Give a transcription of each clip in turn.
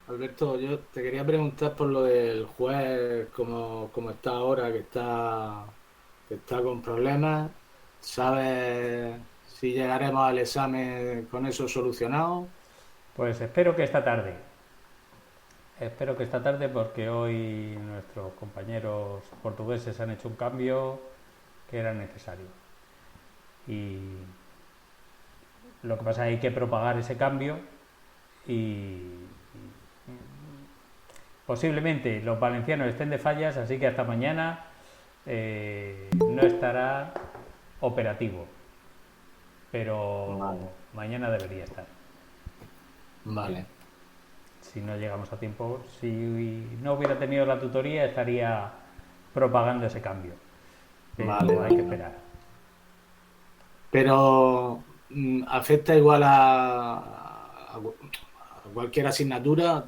Alberto, yo te quería preguntar por lo del juez, cómo está ahora, que está con problemas. ¿Sabes si llegaremos al examen con eso solucionado? Pues espero que esta tarde porque hoy nuestros compañeros portugueses han hecho un cambio que era necesario. Y lo que pasa es que hay que propagar ese cambio y posiblemente los valencianos estén de fallas, así que hasta mañana no estará operativo, pero Vale, mañana debería estar. ¿Eh? vale, Si no llegamos a tiempo, si no hubiera tenido la tutoría estaría propagando ese cambio, vale, pero hay que vale, vale. esperar. Pero afecta igual a cualquier asignatura,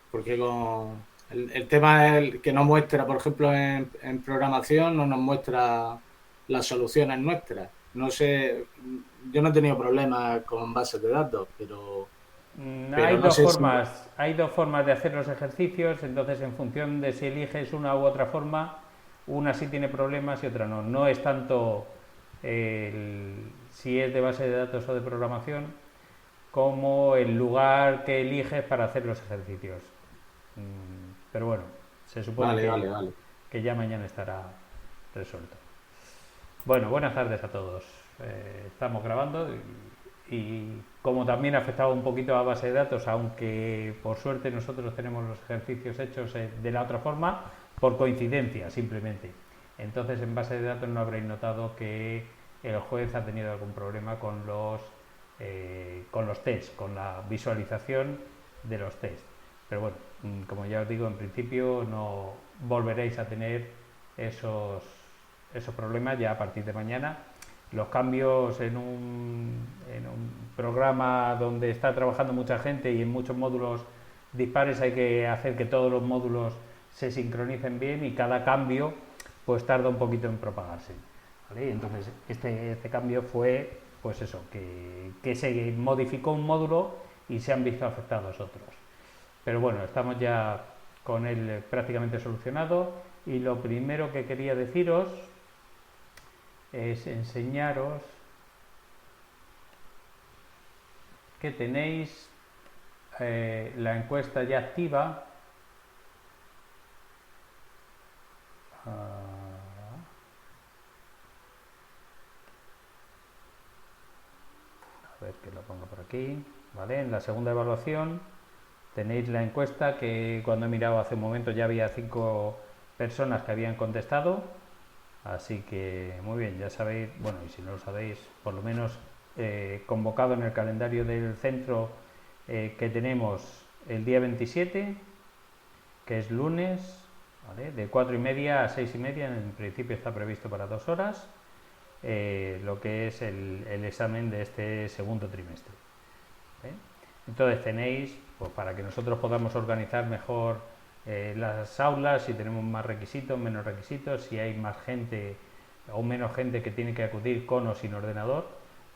porque el tema es que no muestra, por ejemplo, en programación, no nos muestra las soluciones nuestras. No sé, yo no he tenido problemas con bases de datos, pero no sé si... Hay dos formas de hacer los ejercicios, entonces en función de si eliges una u otra forma, una sí tiene problemas y otra no. No es tanto si es de base de datos o de programación, como el lugar que eliges para hacer los ejercicios. Pero bueno, se supone Vale, vale, vale. que ya mañana estará resuelto. Bueno, buenas tardes a todos. Estamos grabando y como también ha afectado un poquito a base de datos, aunque por suerte nosotros tenemos los ejercicios hechos de la otra forma, por coincidencia simplemente. Entonces en base de datos no habréis notado que el juez ha tenido algún problema con los tests, con la visualización de los tests. Pero bueno, como ya os digo, en principio no volveréis a tener esos, esos problemas ya a partir de mañana. Los cambios en un programa donde está trabajando mucha gente y en muchos módulos dispares hay que hacer que todos los módulos se sincronicen bien y cada cambio pues tarda un poquito en propagarse. ¿Vale? Entonces este cambio fue pues eso, que se modificó un módulo y se han visto afectados otros. Pero bueno, estamos ya con él prácticamente solucionado y lo primero que quería deciros es enseñaros que tenéis la encuesta ya activa. A ver que lo pongo por aquí. ¿Vale? En la segunda evaluación tenéis la encuesta que cuando he mirado hace un momento ya había 5 personas que habían contestado. Así que muy bien, ya sabéis, bueno, y si no lo sabéis, por lo menos convocado en el calendario del centro que tenemos el día 27, que es lunes, ¿vale? De 4:30 a 6:30, en principio está previsto para 2 horas, lo que es el examen de este segundo trimestre. ¿Eh? Entonces tenéis, pues para que nosotros podamos organizar mejor las aulas, si tenemos más requisitos, menos requisitos, si hay más gente o menos gente que tiene que acudir con o sin ordenador,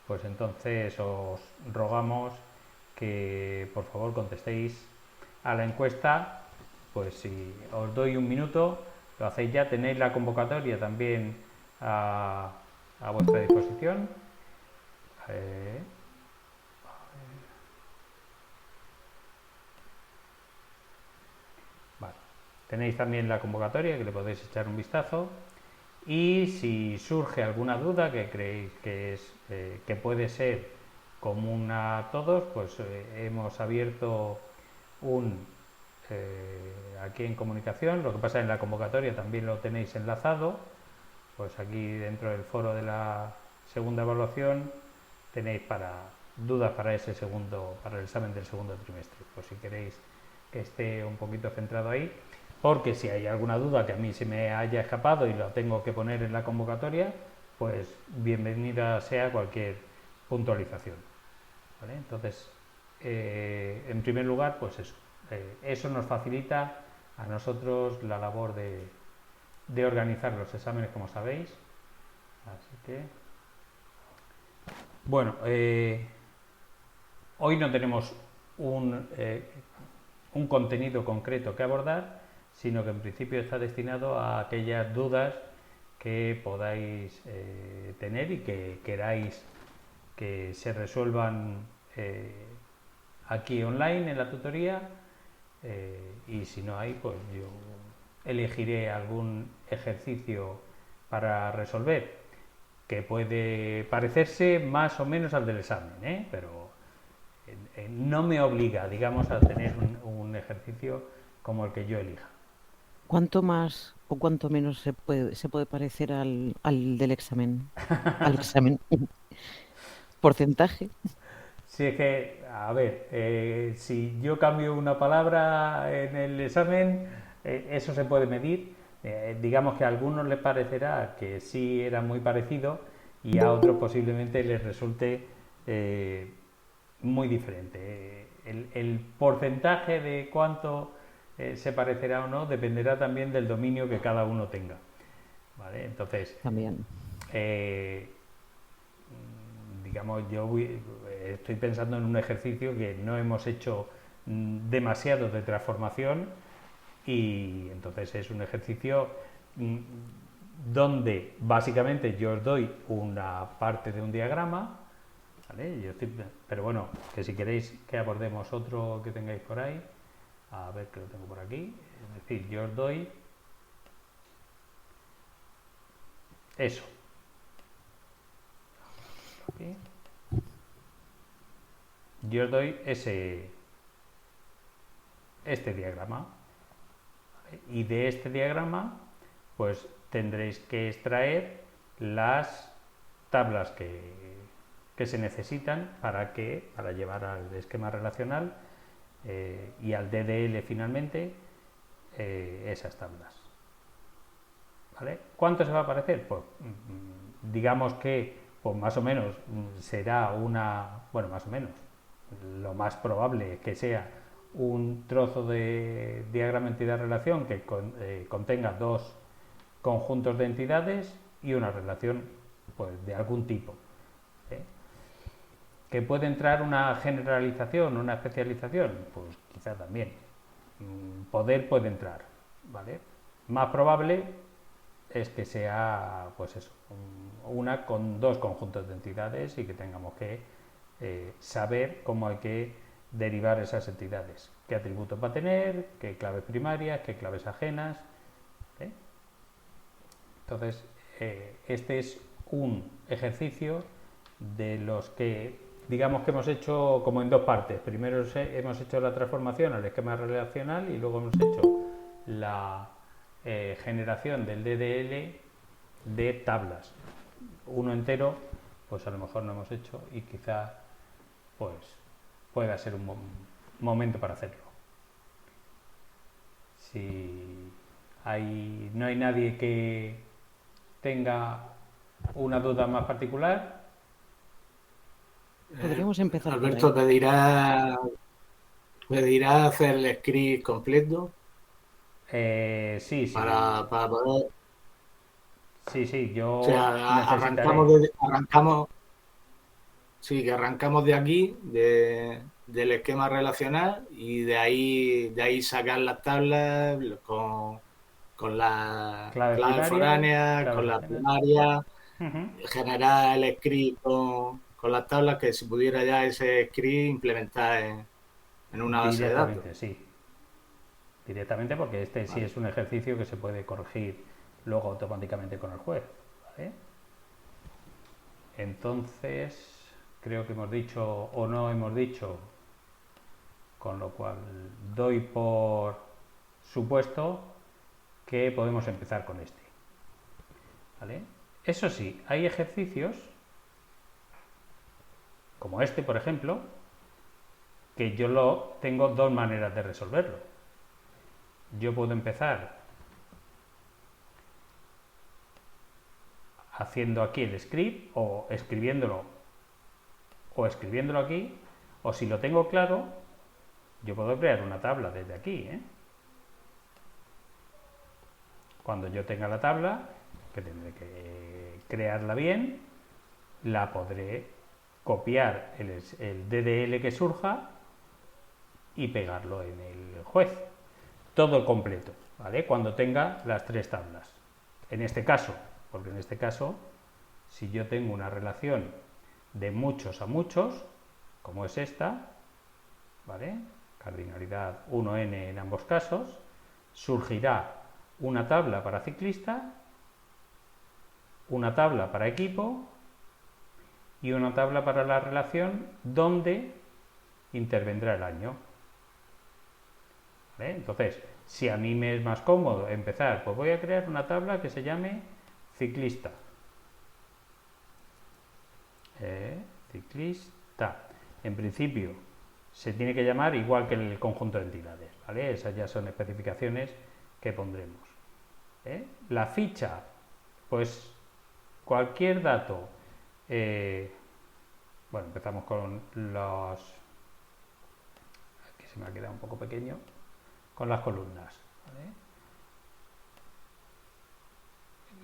pues entonces os rogamos que por favor contestéis a la encuesta. Pues si os doy un minuto, lo hacéis ya, tenéis la convocatoria también a, a vuestra disposición. Eh, vale. Tenéis también la convocatoria que le podéis echar un vistazo y si surge alguna duda que creéis que puede ser común a todos, pues hemos abierto un aquí en comunicación. Lo que pasa en la convocatoria también lo tenéis enlazado, pues aquí dentro del foro de la segunda evaluación tenéis para dudas para para el examen del segundo trimestre, por si queréis que esté un poquito centrado ahí, porque si hay alguna duda que a mí se me haya escapado y lo tengo que poner en la convocatoria, pues bienvenida sea cualquier puntualización. ¿Vale? Entonces, en primer lugar, pues eso nos facilita a nosotros la labor de organizar los exámenes, como sabéis. Así que, bueno, hoy no tenemos un un contenido concreto que abordar, sino que en principio está destinado a aquellas dudas que podáis tener y que queráis que se resuelvan aquí online en la tutoría, y si no hay, pues yo elegiré algún ejercicio para resolver que puede parecerse más o menos al del examen, pero no me obliga, digamos, a tener un ejercicio como el que yo elija. ¿Cuánto más o cuánto menos se puede parecer al del examen? Al examen. ¿Porcentaje? Si es que, a ver, si yo cambio una palabra en el examen, eso se puede medir. Digamos que a algunos les parecerá que sí era muy parecido y a otros posiblemente les resulte muy diferente. El porcentaje de cuánto se parecerá o no dependerá también del dominio que cada uno tenga. ¿Vale? Entonces, También. eh, digamos, estoy pensando en un ejercicio que no hemos hecho demasiado de transformación, y entonces es un ejercicio donde básicamente yo os doy una parte de un diagrama, ¿vale? Pero bueno, que si queréis que abordemos otro que tengáis por ahí, a ver que lo tengo por aquí, es decir, yo os doy eso. Aquí. Yo os doy este diagrama, ¿vale? Y de este diagrama pues tendréis que extraer las tablas que se necesitan para llevar al esquema relacional y al DDL finalmente esas tablas. ¿Vale? ¿Cuánto se va a parecer? Pues digamos que pues más o menos será bueno, más o menos, lo más probable es que sea un trozo de diagrama entidad-relación que contenga dos conjuntos de entidades y una relación pues, de algún tipo. ¿Eh? ¿Que puede entrar una generalización, una especialización? Pues quizá también. Puede entrar, ¿vale? Más probable es que sea, pues eso, una con dos conjuntos de entidades y que tengamos que saber cómo hay que derivar esas entidades, qué atributos va a tener, qué claves primarias, qué claves ajenas. ¿Eh? Entonces, este es un ejercicio de los que, digamos que hemos hecho como en dos partes. Primero hemos hecho la transformación al esquema relacional y luego hemos hecho la generación del DDL de tablas. Uno entero, pues a lo mejor no hemos hecho y quizá pues pueda ser un momento para hacerlo. Si no hay nadie que tenga una duda más particular. Podríamos empezar por Alberto ahí. pedirá hacer el script completo Sí, para poder. sí, sí, O yo sea, necesitaré. Sí, que arrancamos de aquí, del esquema relacional, y de ahí sacar las tablas con las Claves claves primarias, foráneas, claves con la ajenas. primaria, Uh-huh. generar el script con las tablas, que se pudiera ya ese script implementar en una base de datos. Directamente, sí. Directamente porque este sí ¿Vale? es un ejercicio que se puede corregir luego automáticamente con el juez. ¿Vale? Entonces, creo que hemos dicho o no hemos dicho, con lo cual doy por supuesto que podemos empezar con este. ¿Vale? Eso sí, hay ejercicios, como este, por ejemplo, que yo tengo dos maneras de resolverlo. Yo puedo empezar haciendo aquí el script o escribiéndolo aquí, o si lo tengo claro, yo puedo crear una tabla desde aquí. Cuando yo tenga la tabla, que tendré que crearla bien, la podré copiar el DDL que surja y pegarlo en el juez. Todo completo, ¿vale? Cuando tenga las 3 tablas. En este caso, porque en este caso, si yo tengo una relación de muchos a muchos, como es esta, ¿vale? Cardinalidad 1n en ambos casos, surgirá una tabla para ciclista, una tabla para equipo y una tabla para la relación donde intervendrá el año. ¿Vale? Entonces, si a mí me es más cómodo empezar, pues voy a crear una tabla que se llame ciclista. Ciclista. En principio, se tiene que llamar igual que el conjunto de entidades, ¿vale? Esas ya son especificaciones que pondremos. La ficha, pues cualquier dato. Bueno, empezamos con los... Aquí se me ha quedado un poco pequeño. Con las columnas, ¿vale?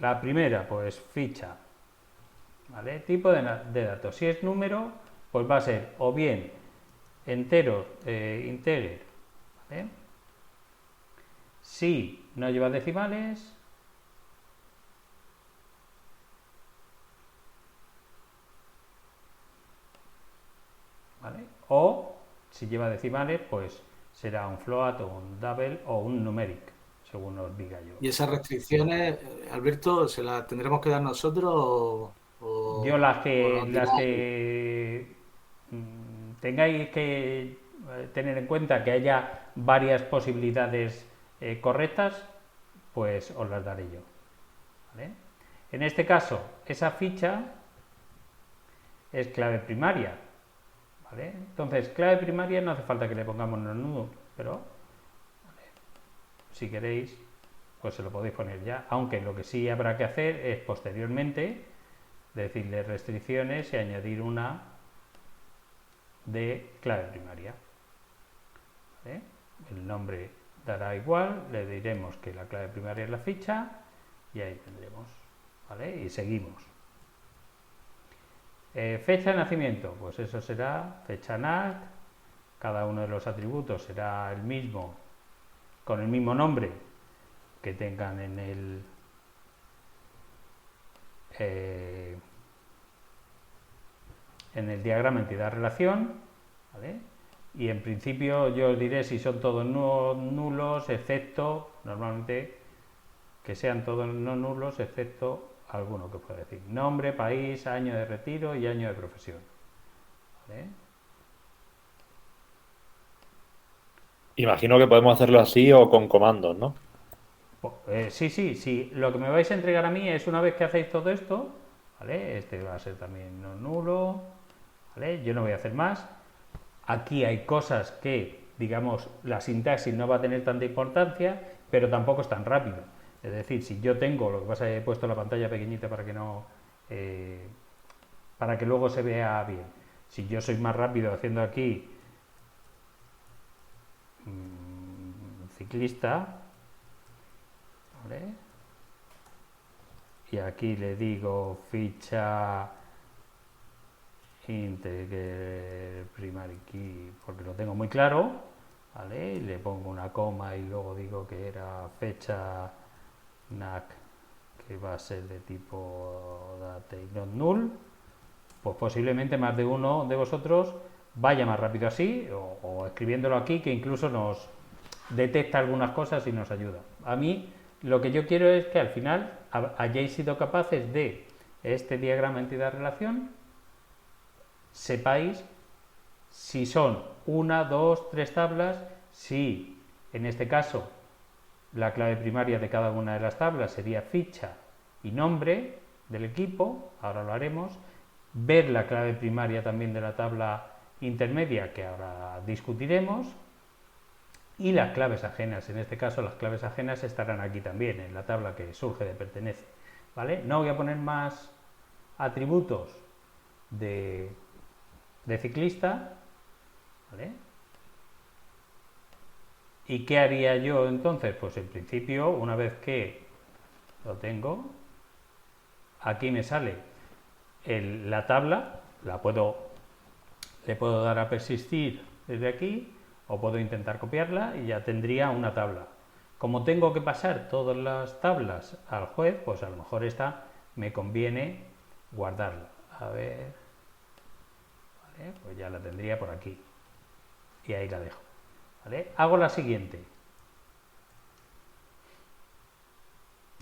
La primera, pues ficha, ¿vale? Tipo de datos. Si es número, pues va a ser o bien entero, integer, ¿vale? Si no lleva decimales, ¿vale? O si lleva decimales, pues será un float o un double o un numeric, según os diga yo. ¿Y esas restricciones, Alberto, se las tendremos que dar nosotros Yo o nos dirá? Tengáis que tener en cuenta que haya varias posibilidades correctas, pues os las daré yo, ¿vale? En este caso, esa ficha es clave primaria, ¿vale? Entonces, clave primaria no hace falta que le pongamos los nudos, pero ¿vale? Si queréis, pues se lo podéis poner ya, aunque lo que sí habrá que hacer es posteriormente decirle restricciones y añadir una de clave primaria, ¿vale? El nombre dará igual, le diremos que la clave primaria es la ficha y ahí tendremos, ¿vale? Y seguimos. Fecha de nacimiento, pues eso será fecha NAC, cada uno de los atributos será el mismo, con el mismo nombre que tengan en el diagrama entidad-relación, ¿vale? Y en principio yo os diré si son todos nulos, excepto, normalmente, que sean todos no nulos, excepto alguno que pueda decir. Nombre, país, año de retiro y año de profesión, ¿vale? Imagino que podemos hacerlo así o con comandos, ¿no? Sí. Lo que me vais a entregar a mí es una vez que hacéis todo esto, ¿vale? Este va a ser también no nulo, ¿vale? Yo no voy a hacer más. Aquí hay cosas que, digamos, la sintaxis no va a tener tanta importancia, pero tampoco es tan rápido. Es decir, si yo tengo, lo que pasa es que he puesto la pantalla pequeñita para que no, para que luego se vea bien. Si yo soy más rápido haciendo aquí ciclista, ¿vale? Y aquí le digo ficha integer primary key porque lo tengo muy claro, ¿vale? Y le pongo una coma y luego digo que era fecha NAC que va a ser de tipo date y not null, pues posiblemente más de uno de vosotros vaya más rápido así o escribiéndolo aquí, que incluso nos detecta algunas cosas y nos ayuda. A mí lo que yo quiero es que al final hayáis sido capaces de este diagrama entidad-relación, sepáis si son 1, 2, 3 tablas, si en este caso la clave primaria de cada una de las tablas sería ficha y nombre del equipo, ahora lo haremos, ver la clave primaria también de la tabla intermedia que ahora discutiremos, y las claves ajenas. En este caso las claves ajenas estarán aquí también en la tabla que surge de pertenece, ¿vale? No voy a poner más atributos de ciclista, ¿vale? ¿Y qué haría yo entonces? Pues en principio, una vez que lo tengo, aquí me sale la tabla, le puedo dar a persistir desde aquí, O puedo intentar copiarla y ya tendría una tabla. Como tengo que pasar todas las tablas al juez, pues a lo mejor esta me conviene guardarla. A ver, ¿vale? Pues ya la tendría por aquí. Y ahí la dejo. ¿Vale? Hago la siguiente.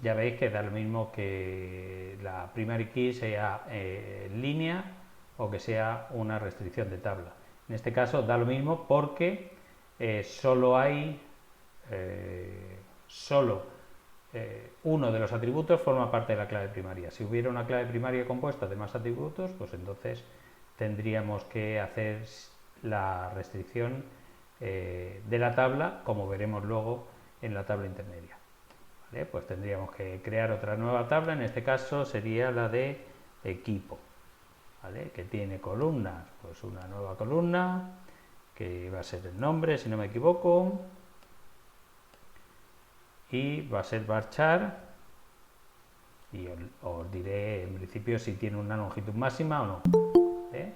Ya veis que da lo mismo que la primary key sea en línea o que sea una restricción de tabla. En este caso da lo mismo porque solo hay uno de los atributos forma parte de la clave primaria. Si hubiera una clave primaria compuesta de más atributos, pues entonces tendríamos que hacer la restricción de la tabla, como veremos luego en la tabla intermedia. ¿Vale? Pues tendríamos que crear otra nueva tabla, en este caso sería la de equipo, ¿vale? Que tiene columnas, pues una nueva columna, que va a ser el nombre, si no me equivoco, y va a ser varchar, y os diré en principio si tiene una longitud máxima o no. ¿Vale?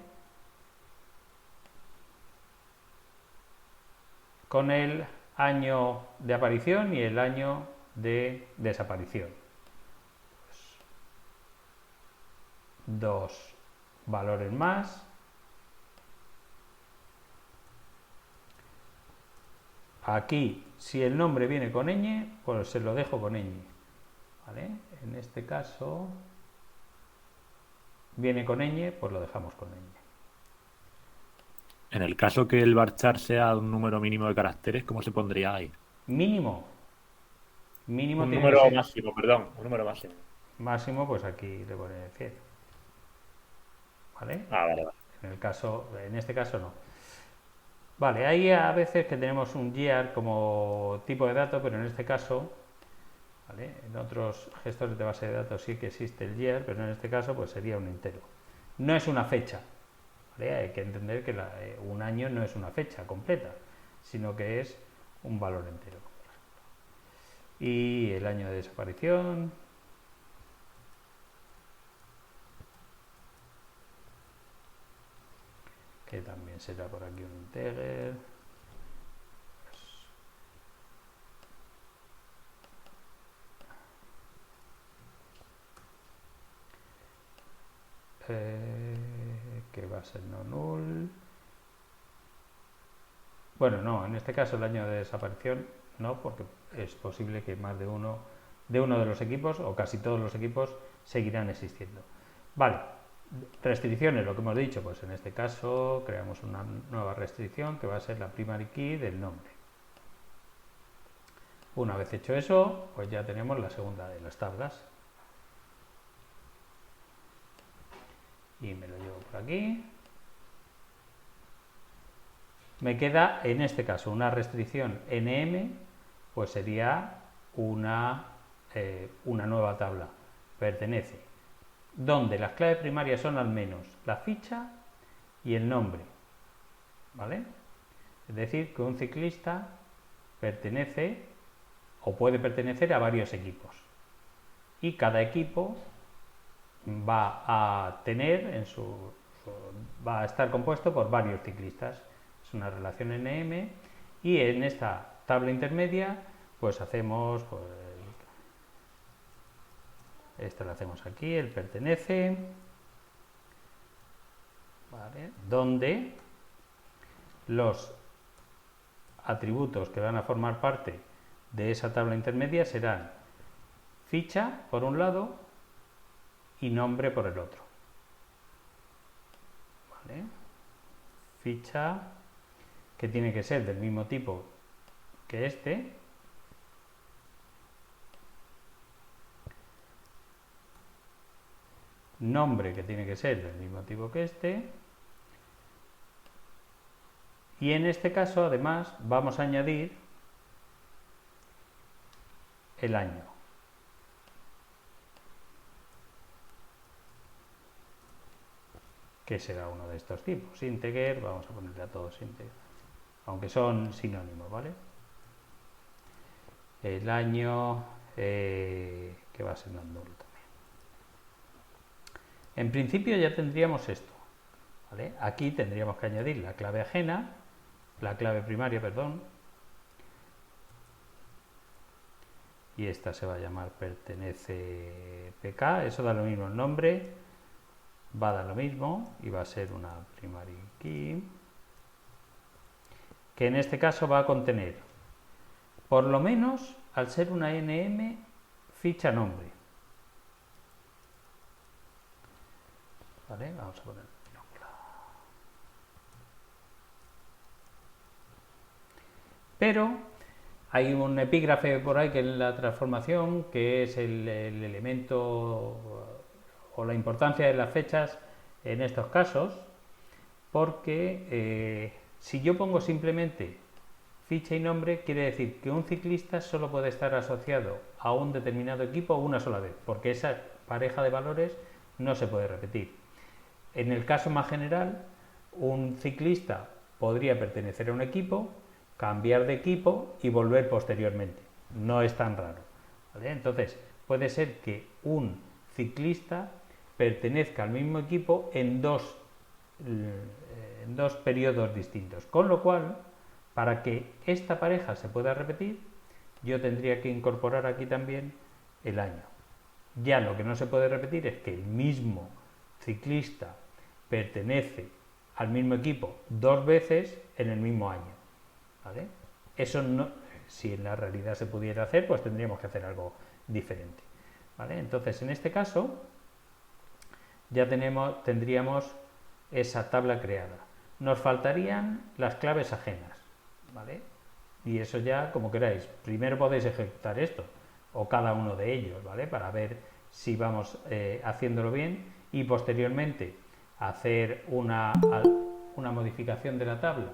Con el año de aparición y el año de desaparición. Pues, dos valores más. Aquí, si el nombre viene con ñ, pues se lo dejo con ñ. ¿Vale? En este caso, viene con ñ, pues lo dejamos con ñ. En el caso que el varchar sea un número mínimo de caracteres, ¿cómo se pondría ahí? Mínimo. Mínimo Un tiene que número ser máximo, perdón, un número máximo. máximo, pues aquí le pone 100. ¿Vale? Ah, vale, vale. En este caso no. Vale, hay a veces que tenemos un year como tipo de dato, pero en este caso, ¿vale? En otros gestores de base de datos sí que existe el year, pero en este caso pues sería un entero. No es una fecha, ¿vale? Hay que entender que un año no es una fecha completa, sino que es un valor entero. Y el año de desaparición, que también será por aquí un integer. Que va a ser no null. Bueno, no, en este caso el año de desaparición no, porque es posible que más de uno de los equipos o casi todos los equipos seguirán existiendo. Vale, restricciones, lo que hemos dicho, pues en este caso creamos una nueva restricción que va a ser la primary key del nombre. Una vez hecho eso, pues ya tenemos la segunda de las tablas. Y me lo llevo por aquí. Me queda en este caso una restricción nm, pues sería una nueva tabla. Pertenece, donde las claves primarias son al menos la ficha y el nombre. ¿Vale? Es decir, que un ciclista pertenece o puede pertenecer a varios equipos. Y cada equipo va a tener va a estar compuesto por varios ciclistas. Es una relación NM y en esta tabla intermedia pues hacemos esto lo hacemos aquí, el pertenece, ¿vale? Donde los atributos que van a formar parte de esa tabla intermedia serán ficha por un lado y nombre por el otro. ¿Vale? Ficha que tiene que ser del mismo tipo que este. Nombre que tiene que ser del mismo tipo que este. Y en este caso, además, vamos a añadir el año. Que será uno de estos tipos. Integer, vamos a ponerle a todos integer, aunque son sinónimos, ¿vale? El año que va a ser non null también. En principio ya tendríamos esto, ¿vale? Aquí tendríamos que añadir la clave ajena la clave primaria, perdón, y esta se va a llamar pertenece pk, eso da lo mismo el nombre, va a dar lo mismo y va a ser una primary key, que en este caso va a contener, por lo menos, al ser una nm, ficha nombre. Vale, vamos a poner minúscula. Pero hay un epígrafe por ahí que es la transformación, que es el elemento o la importancia de las fechas en estos casos, porque si yo pongo simplemente ficha y nombre, quiere decir que un ciclista solo puede estar asociado a un determinado equipo una sola vez, porque esa pareja de valores no se puede repetir. En el caso más general, un ciclista podría pertenecer a un equipo, cambiar de equipo y volver posteriormente. No es tan raro, ¿vale? Entonces, puede ser que un ciclista pertenezca al mismo equipo en dos periodos distintos, con lo cual, para que esta pareja se pueda repetir, yo tendría que incorporar aquí también el año. Ya lo que no se puede repetir es que el mismo ciclista pertenece al mismo equipo dos veces en el mismo año, ¿vale? Eso no, si en la realidad se pudiera hacer, pues tendríamos que hacer algo diferente, ¿vale? Entonces, en este caso, ya tendríamos esa tabla creada. Nos faltarían las claves ajenas, ¿vale? Y eso ya como queráis. Primero podéis ejecutar esto, o cada uno de ellos, ¿vale? Para ver si vamos haciéndolo bien y posteriormente hacer una modificación de la tabla.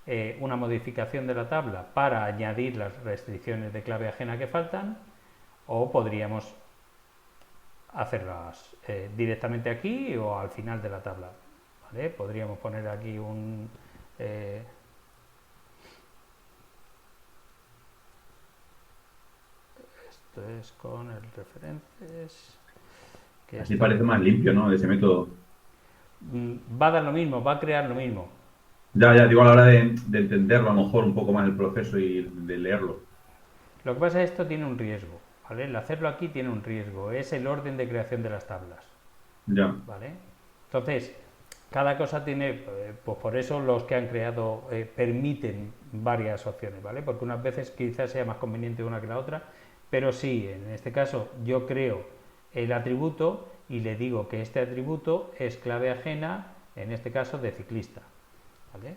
¿Vale? Una modificación de la tabla para añadir las restricciones de clave ajena que faltan, o podríamos hacerlas directamente aquí o al final de la tabla, ¿vale? Podríamos poner aquí un esto es con el referencias que Así parece más limpio, ¿no? Ese método. va a dar lo mismo, va a crear lo mismo. Ya, digo a la hora de entenderlo a lo mejor un poco más el proceso y de leerlo. Lo que pasa es que esto tiene un riesgo, ¿vale? El hacerlo aquí tiene un riesgo, es el orden de creación de las tablas, Ya. ¿vale? Entonces, cada cosa tiene, pues por eso los que han creado permiten varias opciones, ¿vale? Porque unas veces quizás sea más conveniente una que la otra, pero sí, en este caso yo creo el atributo y le digo que este atributo es clave ajena, en este caso de ciclista, ¿vale?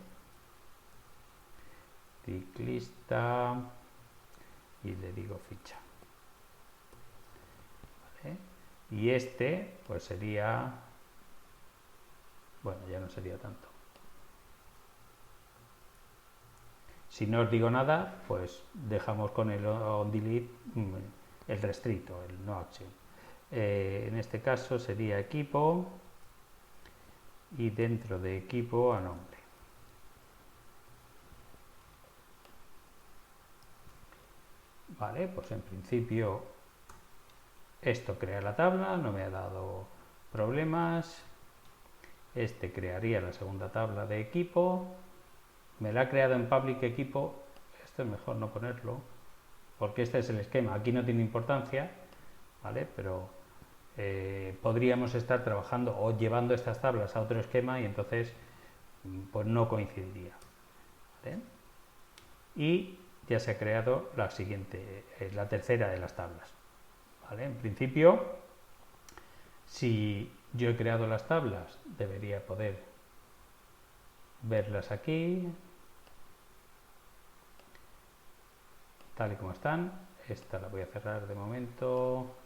Ciclista y le digo ficha, ¿vale? Y este pues sería, bueno, ya no sería tanto. Si no os digo nada, pues dejamos con el onDelete el restricto, el no action. En este caso sería equipo y dentro de equipo a nombre. Vale, pues en principio esto crea la tabla, no me ha dado problemas. Este crearía la segunda tabla de equipo. Me la ha creado en public equipo. Esto es mejor no ponerlo, porque este es el esquema. Aquí no tiene importancia, ¿vale? Pero podríamos estar trabajando o llevando estas tablas a otro esquema y entonces pues no coincidiría, ¿vale? Y ya se ha creado la siguiente, la tercera de las tablas, ¿vale? En principio, si yo he creado las tablas, debería poder verlas aquí, tal y como están. Esta la voy a cerrar de momento.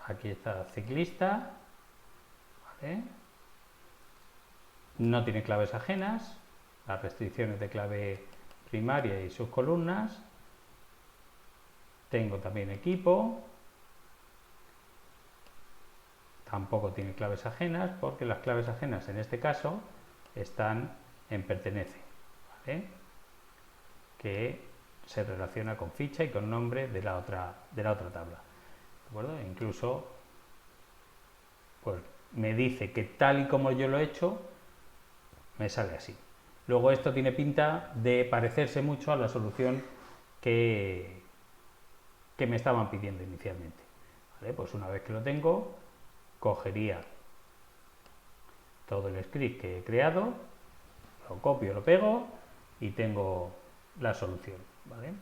Aquí está ciclista, ¿vale? No tiene claves ajenas, las restricciones de clave primaria y sus columnas. Tengo también equipo, tampoco tiene claves ajenas, porque las claves ajenas en este caso están en pertenece, ¿vale? Que se relaciona con ficha y con nombre de la otra tabla. acuerdo? Incluso pues me dice que tal y como yo lo he hecho, me sale así. Luego esto tiene pinta de parecerse mucho a la solución que me estaban pidiendo inicialmente. ¿Vale? Pues una vez que lo tengo, cogería todo el script que he creado, lo copio, lo pego y tengo la solución. ¿Vale?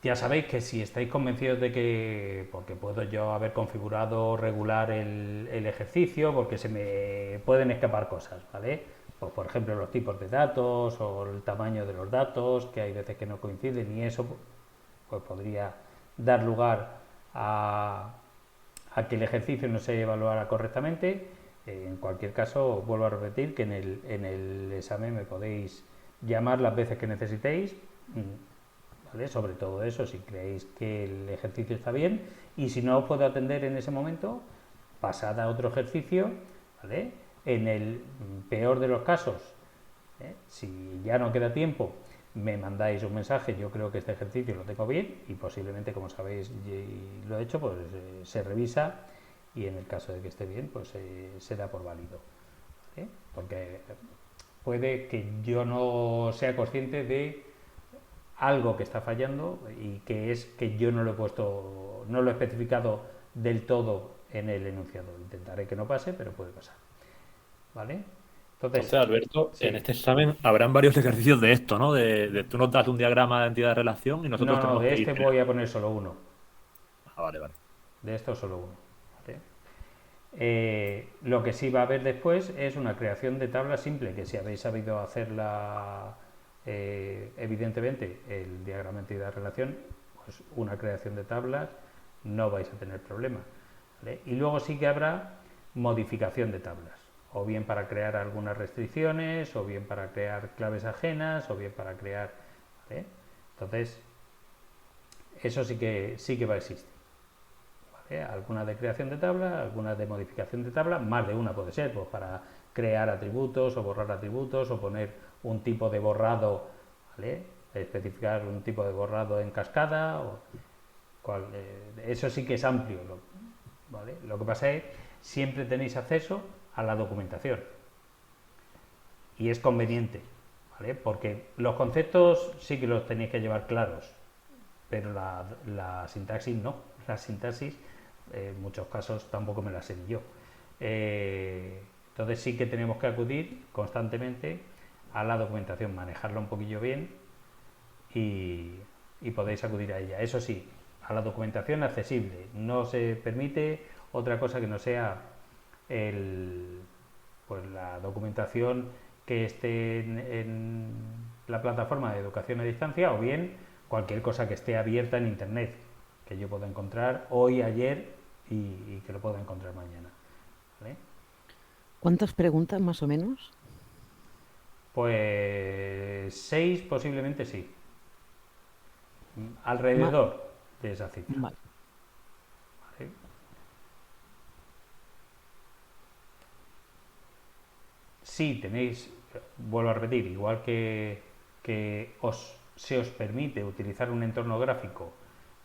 Ya sabéis que si estáis convencidos de que, porque puedo yo haber configurado regular el ejercicio, porque se me pueden escapar cosas, ¿vale? Pues por ejemplo los tipos de datos o el tamaño de los datos, que hay veces que no coinciden y eso pues podría dar lugar a que el ejercicio no se evaluara correctamente. En cualquier caso, vuelvo a repetir que en el examen me podéis llamar las veces que necesitéis, ¿vale? Sobre todo eso, si creéis que el ejercicio está bien, y si no os puedo atender en ese momento, pasad a otro ejercicio, ¿vale? En el peor de los casos, si ya no queda tiempo, me mandáis un mensaje, yo creo que este ejercicio lo tengo bien y posiblemente, como sabéis, lo he hecho, pues se revisa y en el caso de que esté bien, pues se da por válido. ¿Vale? Porque puede que yo no sea consciente de algo que está fallando y que es que yo no lo he puesto, no lo he especificado del todo en el enunciado. Intentaré que no pase, pero puede pasar. ¿Vale? Entonces, Alberto, sí. en este examen habrán varios ejercicios de esto, ¿no? De tú nos das un diagrama de entidad de relación y nosotros No, tenemos de que ir este voy a poner solo uno. Ah, vale, vale. De esto solo uno. ¿Vale? Lo que sí va a haber después es una creación de tabla simple, que si habéis sabido hacerla, evidentemente, el diagrama entidad-relación, pues una creación de tablas no vais a tener problema. ¿Vale? Y luego sí que habrá modificación de tablas, o bien para crear algunas restricciones, o bien para crear claves ajenas, o bien para crear... ¿vale? Entonces, eso sí que va a existir. Alguna de creación de tabla, alguna de modificación de tabla, más de una puede ser, pues para crear atributos o borrar atributos o poner un tipo de borrado, ¿vale? Especificar un tipo de borrado en cascada, eso sí que es amplio, ¿vale? Lo que pasa es que siempre tenéis acceso a la documentación y es conveniente, ¿vale? Porque los conceptos sí que los tenéis que llevar claros, pero la sintaxis no, la sintaxis en muchos casos tampoco me la sé ni yo. Entonces sí que tenemos que acudir constantemente a la documentación, manejarla un poquillo bien y podéis acudir a ella. Eso sí, a la documentación accesible. No se permite otra cosa que no sea pues la documentación que esté en la plataforma de educación a distancia o bien cualquier cosa que esté abierta en internet, que yo pueda encontrar hoy, ayer y que lo pueda encontrar mañana. ¿Vale? ¿Cuántas preguntas más o menos? Pues 6 posiblemente sí. Ma- Alrededor de esa cifra. vale. ¿Vale? Si tenéis, vuelvo a repetir, igual que se os permite utilizar un entorno gráfico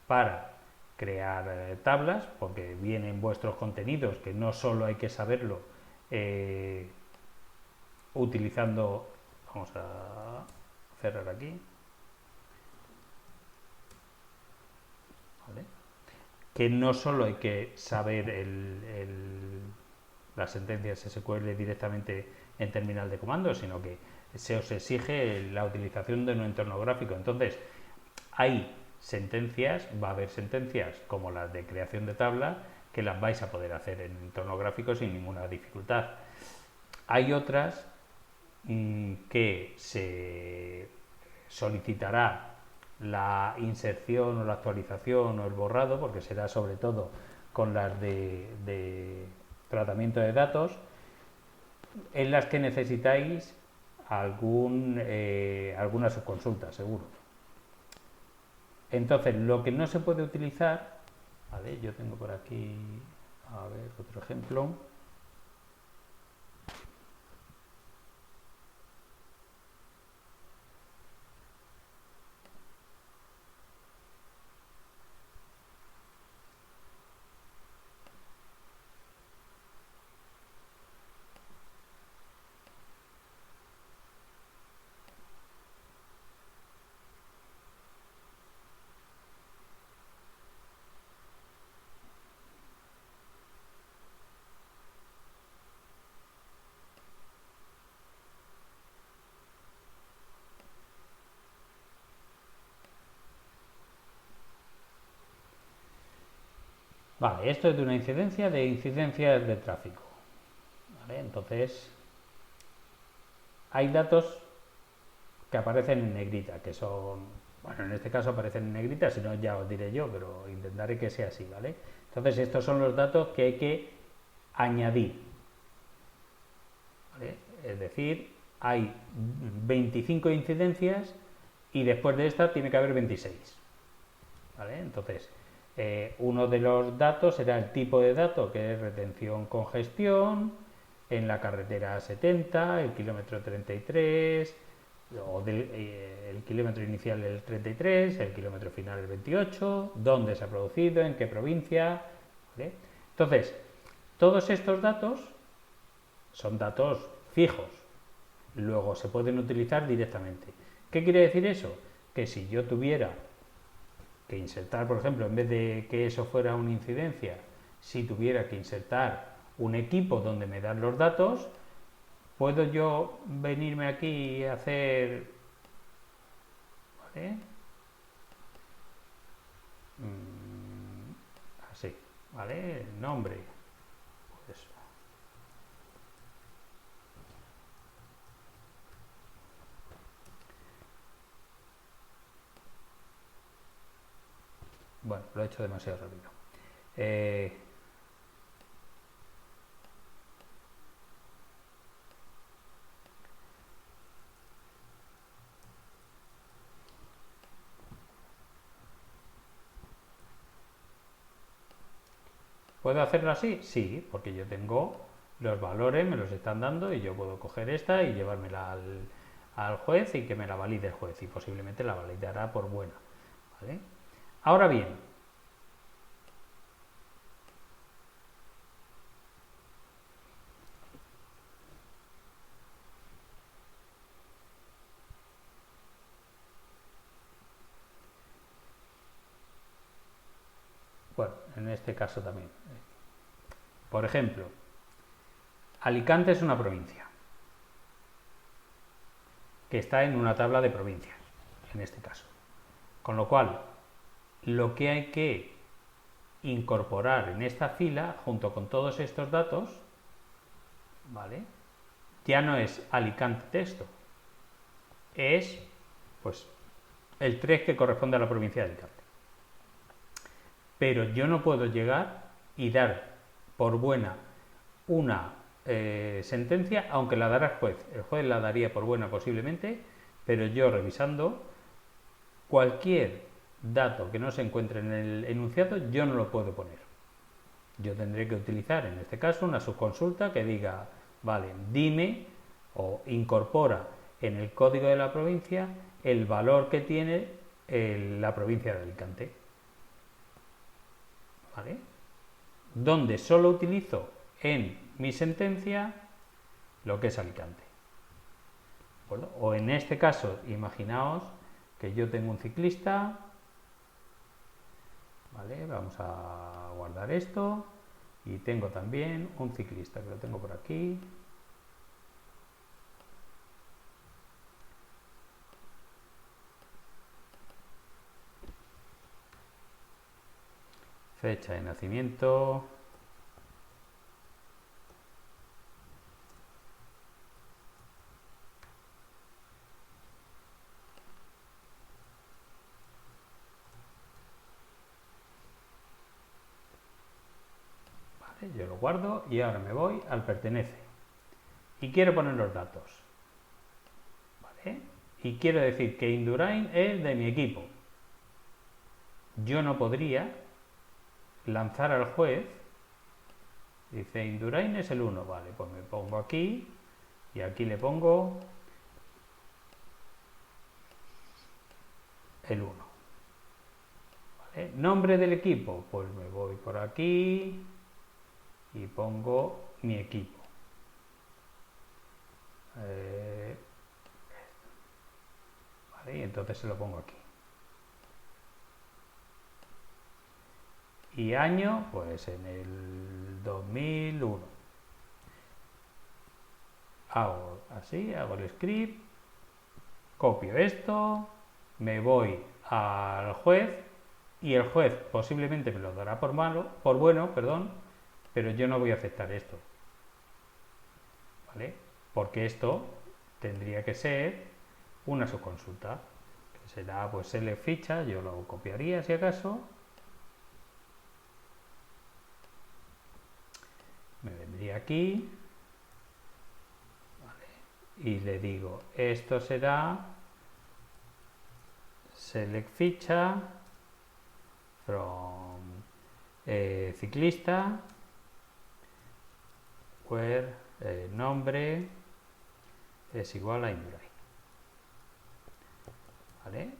para crear tablas, porque vienen vuestros contenidos, que no solo hay que saberlo utilizando, vamos a cerrar aquí, ¿vale? Que no solo hay que saber las sentencias SQL directamente en terminal de comandos, sino que se os exige la utilización de un entorno gráfico. Entonces, hay sentencias, va a haber sentencias como las de creación de tabla, que las vais a poder hacer en entorno gráfico sin ninguna dificultad. Hay otras que se solicitará la inserción o la actualización o el borrado, porque será sobre todo con las de tratamiento de datos, en las que necesitáis alguna subconsulta, seguro. Entonces, lo que no se puede utilizar, ¿vale? Yo tengo por aquí, a ver, otro ejemplo. Vale, esto es de una incidencia de incidencias de tráfico. ¿Vale? Entonces, hay datos que aparecen en negrita, que son, bueno, en este caso aparecen en negrita, si no ya os diré yo, pero intentaré que sea así, ¿vale? Entonces, estos son los datos que hay que añadir, ¿vale? Es decir, hay 25 incidencias y después de esta tiene que haber 26, ¿vale? Entonces, uno de los datos será el tipo de dato, que es retención congestión en la carretera 70, el kilómetro 33, o el kilómetro inicial el 33, el kilómetro final el 28, dónde se ha producido, en qué provincia, ¿vale? Entonces, todos estos datos son datos fijos, luego se pueden utilizar directamente. ¿Qué quiere decir eso? Que si yo tuviera que insertar, por ejemplo, en vez de que eso fuera una incidencia, si tuviera que insertar un equipo donde me dan los datos, puedo yo venirme aquí y hacer, ¿vale? Así, ¿vale? El nombre, pues, bueno, lo he hecho demasiado rápido. ¿Puedo hacerlo así? Sí, porque yo tengo los valores, me los están dando y yo puedo coger esta y llevármela al juez y que me la valide el juez y posiblemente la validará por buena, ¿vale? Ahora bien, bueno, en este caso también. Por ejemplo, Alicante es una provincia que está en una tabla de provincias, en este caso. Con lo cual, lo que hay que incorporar en esta fila, junto con todos estos datos, ¿vale? Ya no es Alicante texto, es pues el 3 que corresponde a la provincia de Alicante. Pero yo no puedo llegar y dar por buena una sentencia, aunque la dará el juez. El juez la daría por buena posiblemente, pero yo revisando cualquier dato que no se encuentre en el enunciado, yo no lo puedo poner. Yo tendré que utilizar en este caso una subconsulta que diga, vale, dime o incorpora en el código de la provincia el valor que tiene la provincia de Alicante, ¿vale? Donde solo utilizo en mi sentencia lo que es Alicante. ¿De acuerdo? O en este caso, imaginaos que yo tengo un ciclista, ¿vale? Vamos a guardar esto y tengo también un ciclista que lo tengo por aquí. Fecha de nacimiento. Vale, yo lo guardo y ahora me voy al pertenece. Y quiero poner los datos. ¿Vale? Y quiero decir que Indurain es de mi equipo. Yo no podría lanzar al juez, dice Indurain es el 1, vale, pues me pongo aquí y aquí le pongo el 1. ¿Vale? Nombre del equipo, pues me voy por aquí y pongo mi equipo. Vale, y entonces se lo pongo aquí. Y año, pues en el 2001. Hago así, hago el script, copio esto, me voy al juez y el juez posiblemente me lo dará por bueno, perdón, pero yo no voy a aceptar esto, ¿vale? Porque esto tendría que ser una subconsulta, que será pues select ficha, yo lo copiaría si acaso, me vendría aquí, ¿vale? Y le digo, esto será select ficha from ciclista where nombre es igual a Indurain, ¿vale?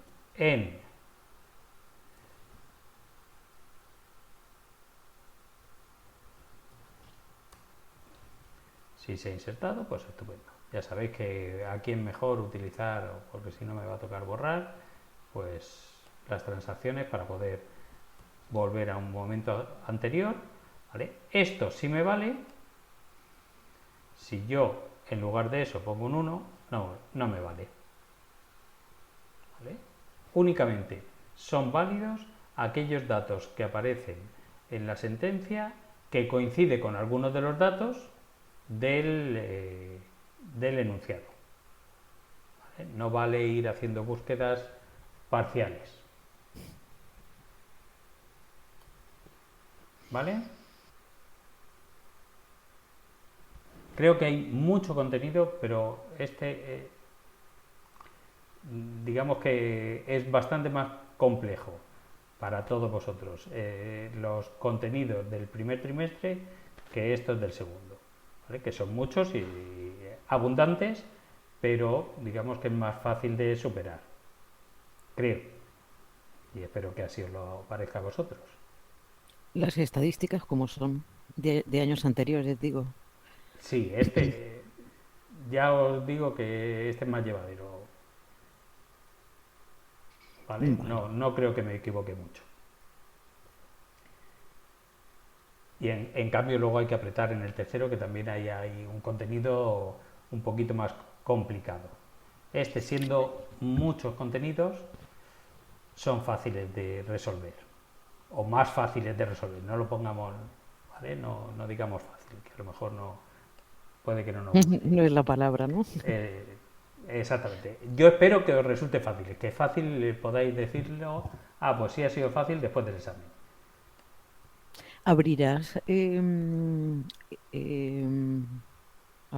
Si se ha insertado, pues estupendo. Ya sabéis que aquí es mejor utilizar, porque si no me va a tocar borrar, pues las transacciones para poder volver a un momento anterior, ¿vale? Esto sí me vale. Si yo en lugar de eso pongo un 1, no me vale, ¿vale? Únicamente son válidos aquellos datos que aparecen en la sentencia que coincide con algunos de los datos del enunciado, ¿vale? No vale ir haciendo búsquedas parciales, ¿vale? Creo que hay mucho contenido, pero digamos que es bastante más complejo para todos vosotros, los contenidos del primer trimestre que estos del segundo, ¿vale? Que son muchos y abundantes, pero digamos que es más fácil de superar, creo, y espero que así os lo parezca a vosotros. Las estadísticas como son de años anteriores, digo. Sí, ya os digo que este es más llevadero, ¿vale? Vale. No creo que me equivoque mucho. Y en cambio luego hay que apretar en el tercero, que también hay un contenido un poquito más complicado. Siendo muchos contenidos, son fáciles de resolver, o más fáciles de resolver. No lo pongamos, ¿vale? No digamos fácil, que a lo mejor puede que no nos guste. No es la palabra, ¿no? Exactamente. Yo espero que os resulte fácil, que fácil podáis decirlo, pues sí ha sido fácil después del examen. Abrirás, a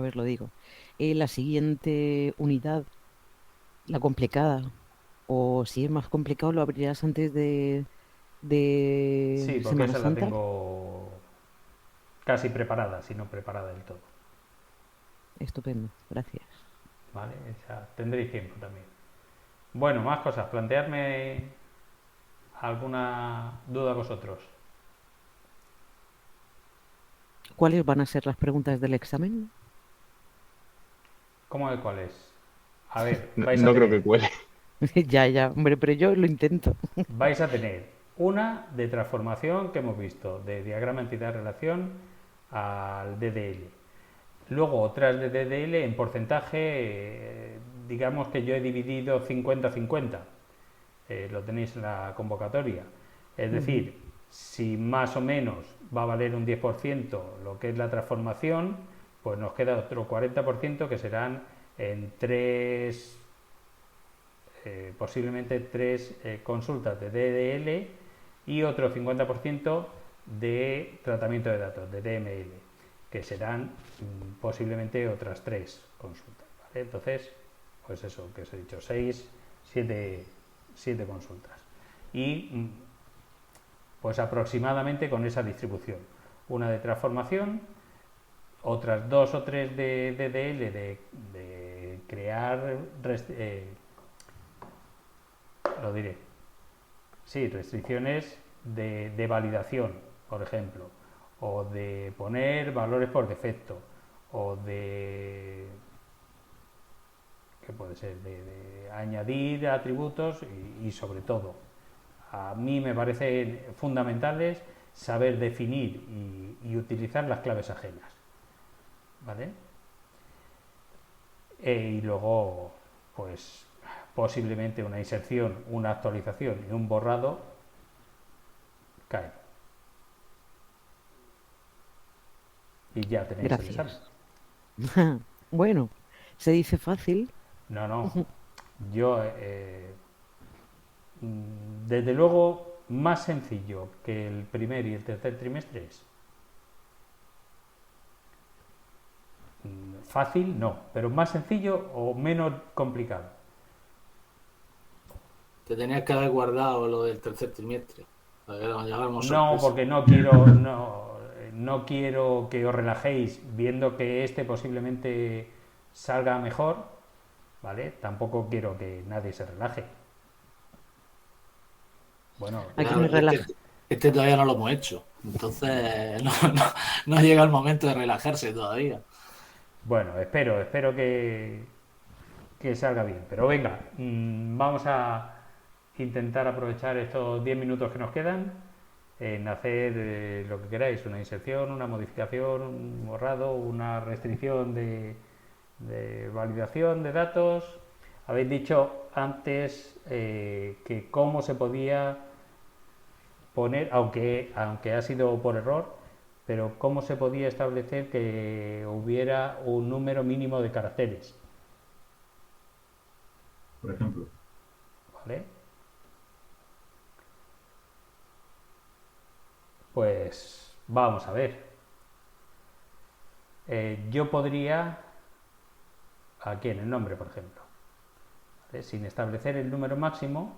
ver, lo digo, la siguiente unidad, la complicada, o si es más complicado, lo abrirás antes de Sí, porque Semana esa la Santa. tengo casi preparada, si no preparada del todo. Estupendo, gracias. ¿Vale? Tendréis tiempo también. Bueno, más cosas. Plantearme alguna duda vosotros. ¿Cuáles van a ser las preguntas del examen? ¿Cómo de cuál es? A ver, No, no creo que cuele. Ya, hombre, pero yo lo intento. vais a tener una de transformación que hemos visto, de diagrama entidad-relación al DDL. Luego otras de DDL en porcentaje, digamos que yo he dividido 50-50, lo tenéis en la convocatoria. Es decir, si más o menos va a valer un 10% lo que es la transformación, pues nos queda otro 40% que serán en posiblemente tres consultas de DDL y otro 50% de tratamiento de datos, de DML, que serán posiblemente otras tres consultas, ¿vale? Entonces, pues eso que os he dicho, 7 consultas. Y pues aproximadamente con esa distribución. Una de transformación, otras 2 o 3 de DDL, de crear, lo diré, sí, restricciones de validación, por ejemplo, o de poner valores por defecto, o ¿qué puede ser? De añadir atributos y sobre todo, a mí me parecen fundamentales saber definir y utilizar las claves ajenas, ¿vale? Y luego, pues posiblemente una inserción, una actualización y un borrado cae. Y ya tenéis el examen. Gracias. Bueno, se dice fácil. No, yo, desde luego, más sencillo que el primer y el tercer trimestre es. Fácil, no, pero más sencillo o menos complicado. Te tenías que haber guardado lo del tercer trimestre. Para que nos lleváramos No, sorpresa. porque no quiero que os relajéis viendo que este posiblemente salga mejor, ¿vale? Tampoco quiero que nadie se relaje. Bueno, Aquí Claro, me es que relaja. este todavía no lo hemos hecho. Entonces no llega el momento de relajarse todavía. bueno, espero que salga bien. Pero venga, vamos a intentar aprovechar estos 10 minutos que nos quedan en hacer lo que queráis, una inserción, una modificación, un borrado, una restricción de validación de datos. Habéis dicho antes que cómo se podía poner, aunque ha sido por error, pero cómo se podía establecer que hubiera un número mínimo de caracteres, Por ejemplo. ¿vale? Pues vamos a ver. Yo podría, aquí en el nombre, por ejemplo, ¿vale? Sin establecer el número máximo,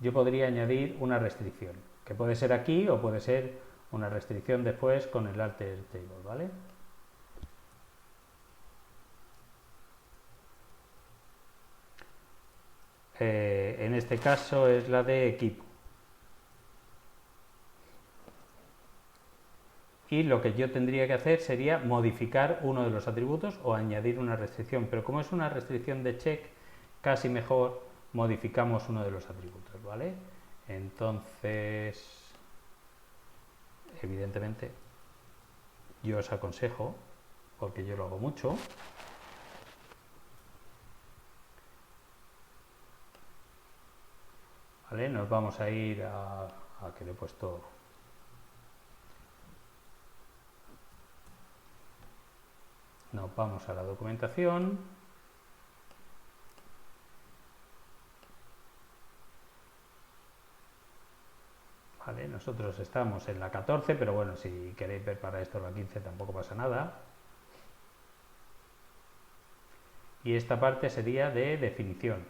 yo podría añadir una restricción, que puede ser aquí o puede ser una restricción después con el alter table, ¿vale? En este caso es la de equipo. Y lo que yo tendría que hacer sería modificar uno de los atributos o añadir una restricción, pero como es una restricción de check, casi mejor modificamos uno de los atributos, ¿vale? Entonces, evidentemente, yo os aconsejo, porque yo lo hago mucho, ¿vale? Nos vamos a ir a que le he puesto. Nos vamos a la documentación. Vale, nosotros estamos en la 14, pero bueno, si queréis ver para esto la 15 tampoco pasa nada. Y esta parte sería de definición.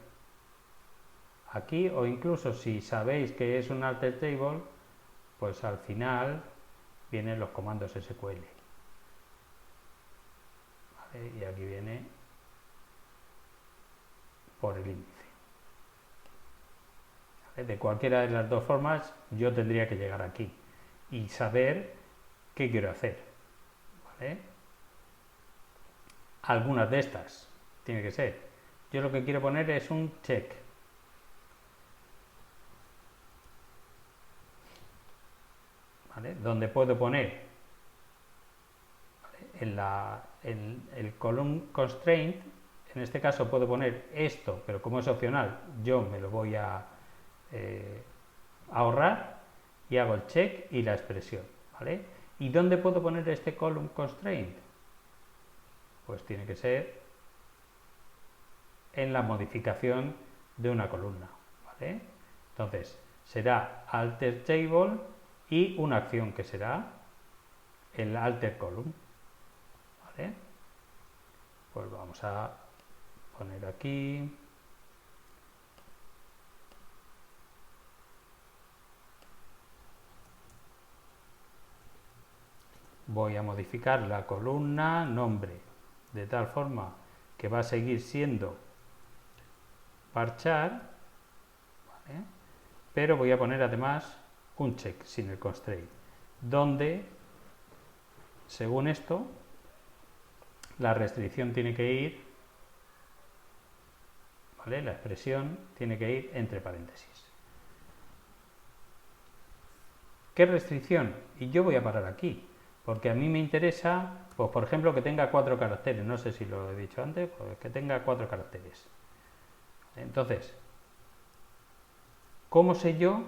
Aquí, o incluso si sabéis que es un alter table, pues al final vienen los comandos SQL. ¿Vale? Y aquí viene por el índice. ¿Vale? De cualquiera de las dos formas, yo tendría que llegar aquí y saber qué quiero hacer. ¿Vale? Algunas de estas tiene que ser. Yo lo que quiero poner es un check. ¿Vale? Donde puedo poner, ¿vale? En el column constraint, en este caso puedo poner esto, pero como es opcional, yo me lo voy a ahorrar y hago el check y la expresión, ¿vale? ¿Y dónde puedo poner este column constraint? Pues tiene que ser en la modificación de una columna, ¿vale? Entonces, será alter table y una acción que será el alter column, ¿vale? Pues vamos a poner aquí. Voy a modificar la columna nombre de tal forma que va a seguir siendo varchar, ¿vale? Pero voy a poner además un check sin el constraint, donde según esto la restricción tiene que ir, ¿vale? La expresión tiene que ir entre paréntesis. ¿Qué restricción? Y yo voy a parar aquí, porque a mí me interesa, pues por ejemplo, que tenga 4 caracteres, no sé si lo he dicho antes, pues que tenga 4 caracteres. Entonces, ¿cómo sé yo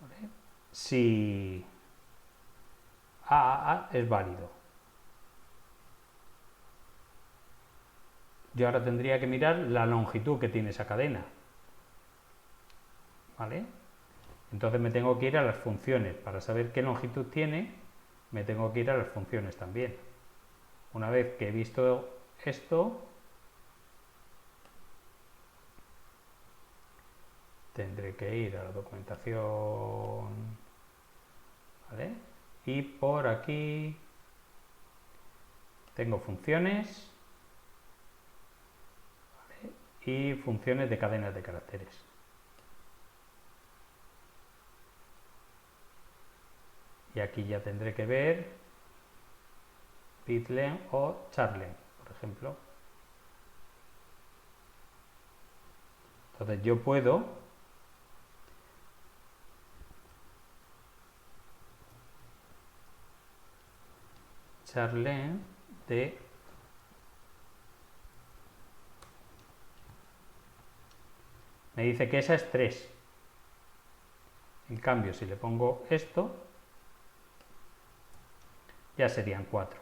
¿vale? Si AAA es válido. Yo ahora tendría que mirar la longitud que tiene esa cadena, ¿vale? Entonces me tengo que ir a las funciones. Para saber qué longitud tiene, me tengo que ir a las funciones también. Una vez que he visto esto, tendré que ir a la documentación, ¿vale? Y por aquí tengo funciones, ¿vale? Y funciones de cadenas de caracteres. Y aquí ya tendré que ver bitlen o charlen, por ejemplo. Entonces yo puedo charlen de me dice que esa es 3. En cambio, si le pongo esto, ya serían 4.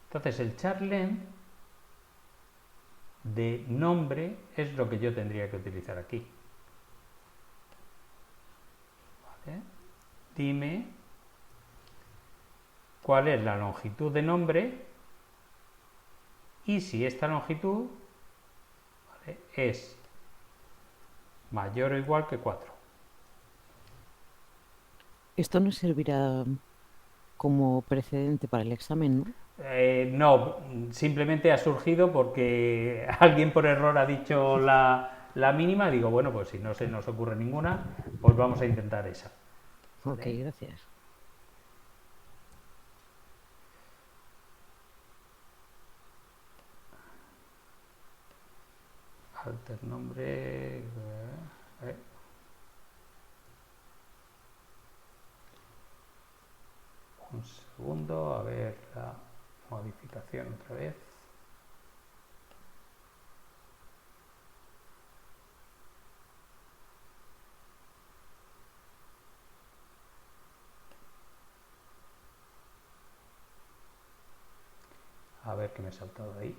Entonces el charlen de nombre es lo que yo tendría que utilizar aquí. ¿Vale? Dime cuál es la longitud de nombre y si esta longitud, ¿vale?, es mayor o igual que 4. Esto nos servirá como precedente para el examen, ¿no? No, simplemente ha surgido porque alguien por error ha dicho la mínima. Digo, bueno, pues si no se nos ocurre ninguna, pues vamos a intentar esa. Ok, ¿Vale? gracias. Alter nombre. Un segundo, a ver la modificación otra vez. A ver qué me he saltado ahí.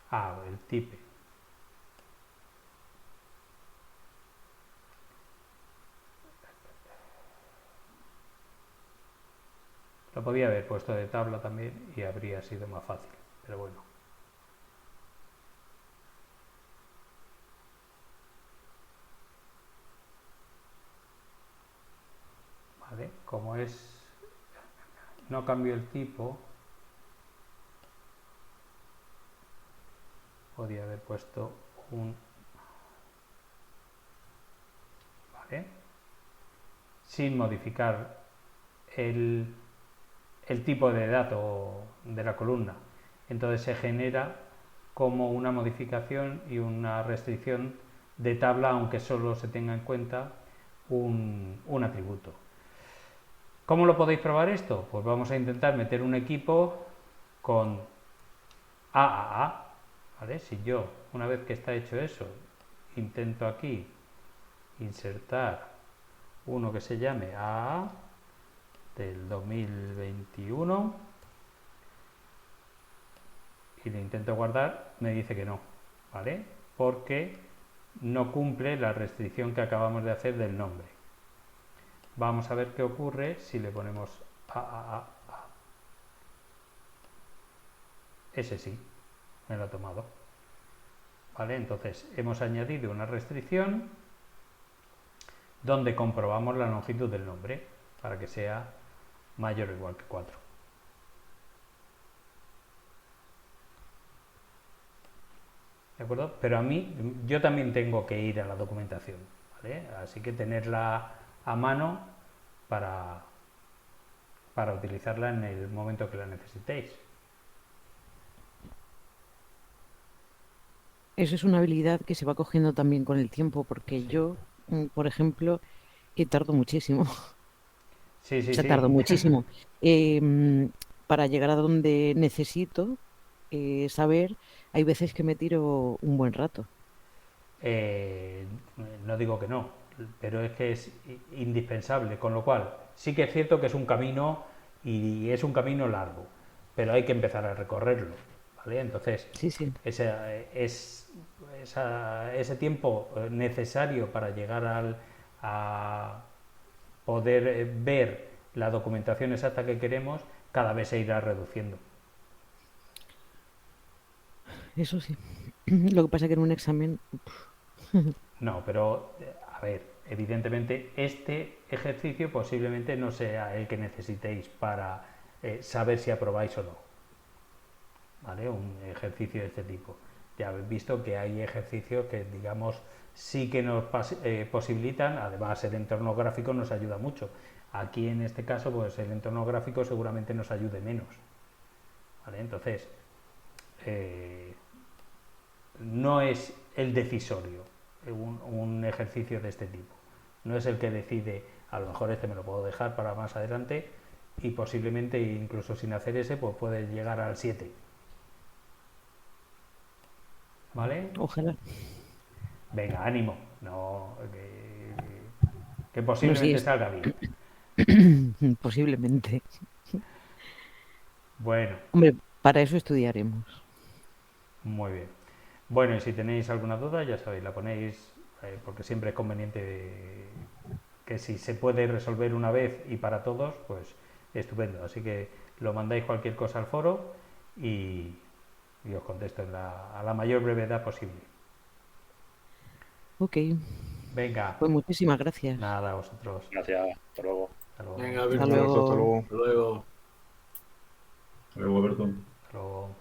Ah, el type. Lo podía haber puesto de tabla también y habría sido más fácil, pero bueno. Vale, como es, no cambio el tipo, podía haber puesto un, ¿vale?, sin modificar el tipo de dato de la columna. Entonces se genera como una modificación y una restricción de tabla, aunque solo se tenga en cuenta un atributo. ¿Cómo lo podéis probar esto? Pues vamos a intentar meter un equipo con AAA, ¿vale? Si yo, una vez que está hecho eso, intento aquí insertar uno que se llame AAA del 2021 y le intento guardar, me dice que no, ¿vale? Porque no cumple la restricción que acabamos de hacer del nombre. Vamos a ver qué ocurre si le ponemos AAA. Ese sí, me lo ha tomado. ¿Vale? Entonces hemos añadido una restricción donde comprobamos la longitud del nombre para que sea mayor o igual que 4. ¿De acuerdo? Pero a mí, yo también tengo que ir a la documentación, ¿vale? Así que tenerla a mano para utilizarla en el momento que la necesitéis. eso es una habilidad que se va cogiendo también con el tiempo, porque yo, por ejemplo, tardo muchísimo, o Sí, sí, sea, sí. tardo muchísimo para llegar a donde necesito saber. Hay veces que me tiro un buen rato. Eh, no digo que no, pero es que es indispensable, con lo cual sí que es cierto que es un camino y es un camino largo, pero hay que empezar a recorrerlo, ¿vale? Entonces, Sí, sí. ese tiempo necesario para llegar a poder ver la documentación exacta que queremos, cada vez se irá reduciendo. Eso sí. Lo que pasa es que en un examen, No, pero a ver, evidentemente este ejercicio posiblemente no sea el que necesitéis para saber si aprobáis o no, ¿vale? Un ejercicio de este tipo. Ya habéis visto que hay ejercicios que, digamos, sí que nos posibilitan, además el entorno gráfico nos ayuda mucho. Aquí en este caso, pues el entorno gráfico seguramente nos ayude menos, ¿vale? Entonces, eh, no es el decisorio un ejercicio de este tipo. No es el que decide, a lo mejor este me lo puedo dejar para más adelante y posiblemente incluso sin hacer ese pues puede llegar al 7. ¿Vale? ojalá. Venga, ánimo. No, que No, sí, posiblemente salga bien. posiblemente. Bueno, Hombre, para eso estudiaremos. muy bien. Bueno, y si tenéis alguna duda, ya sabéis, la ponéis, porque siempre es conveniente que si se puede resolver una vez y para todos, pues estupendo. Así que lo mandáis cualquier cosa al foro y, y os contesto a la mayor brevedad posible. Ok, Venga, pues muchísimas gracias. nada, a vosotros. Gracias. Hasta luego. Hasta luego. Venga, Hasta Un abrazo, hasta Víctor, luego. luego. hasta luego. Luego, Alberto. Hasta luego.